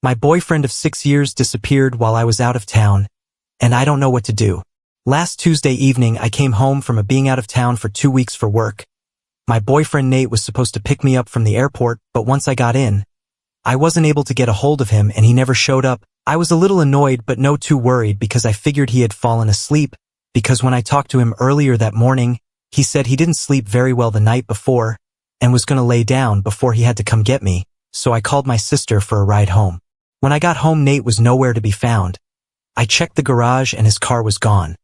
My boyfriend of 6 years disappeared while I was out of town, and I don't know what to do. Last Tuesday evening, I came home from being out of town for 2 weeks for work. My boyfriend Nate was supposed to pick me up from the airport, but once I got in, I wasn't able to get a hold of him and he never showed up. I was a little annoyed but no too worried because I figured he had fallen asleep, because when I talked to him earlier that morning, he said he didn't sleep very well the night before and was going to lay down before he had to come get me, so I called my sister for a ride home. When I got home, Nate was nowhere to be found. I checked the garage and his car was gone.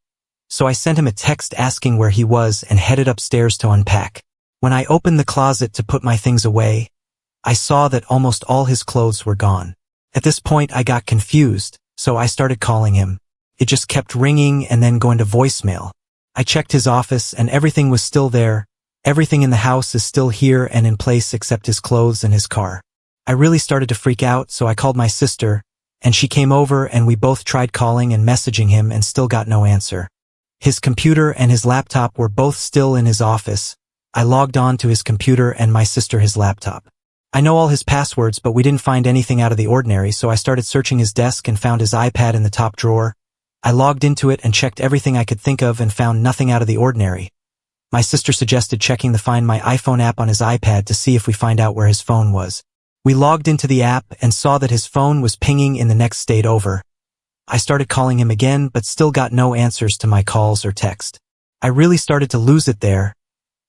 So I sent him a text asking where he was and headed upstairs to unpack. When I opened the closet to put my things away, I saw that almost all his clothes were gone. At this point, I got confused, so I started calling him. It just kept ringing and then going to voicemail. I checked his office and everything was still there. Everything in the house is still here and in place except his clothes and his car. I really started to freak out, so I called my sister, and she came over and we both tried calling and messaging him and still got no answer. His computer and his laptop were both still in his office. I logged on to his computer and my sister his laptop. I know all his passwords, but we didn't find anything out of the ordinary, so I started searching his desk and found his iPad in the top drawer. I logged into it and checked everything I could think of and found nothing out of the ordinary. My sister suggested checking the Find My iPhone app on his iPad to see if we find out where his phone was. We logged into the app and saw that his phone was pinging in the next state over. I started calling him again, but still got no answers to my calls or text. I really started to lose it there.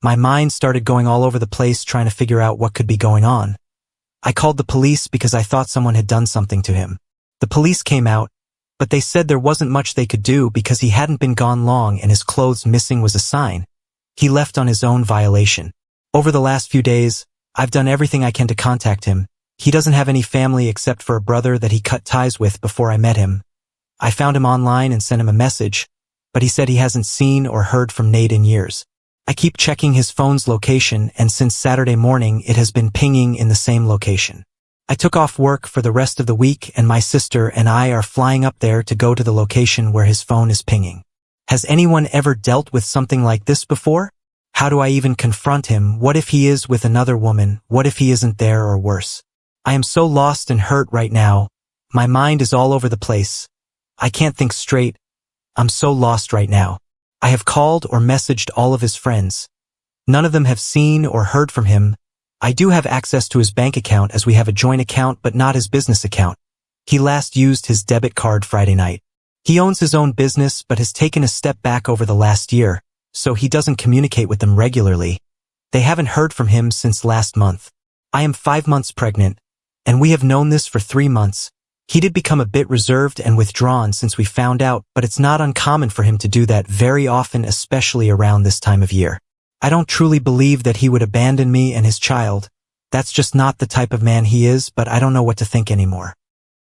My mind started going all over the place trying to figure out what could be going on. I called the police because I thought someone had done something to him. The police came out, but they said there wasn't much they could do because he hadn't been gone long and his clothes missing was a sign. He left on his own violation. Over the last few days, I've done everything I can to contact him. He doesn't have any family except for a brother that he cut ties with before I met him. I found him online and sent him a message, but he said he hasn't seen or heard from Nate in years. I keep checking his phone's location, and since Saturday morning it has been pinging in the same location. I took off work for the rest of the week and my sister and I are flying up there to go to the location where his phone is pinging. Has anyone ever dealt with something like this before? How do I even confront him? What if he is with another woman? What if he isn't there, or worse? I am so lost and hurt right now. My mind is all over the place. I can't think straight. I'm so lost right now. I have called or messaged all of his friends. None of them have seen or heard from him. I do have access to his bank account as we have a joint account but not his business account. He last used his debit card Friday night. He owns his own business but has taken a step back over the last year, so he doesn't communicate with them regularly. They haven't heard from him since last month. I am 5 months pregnant, and we have known this for 3 months. He did become a bit reserved and withdrawn since we found out, but it's not uncommon for him to do that very often, especially around this time of year. I don't truly believe that he would abandon me and his child. That's just not the type of man he is, but I don't know what to think anymore.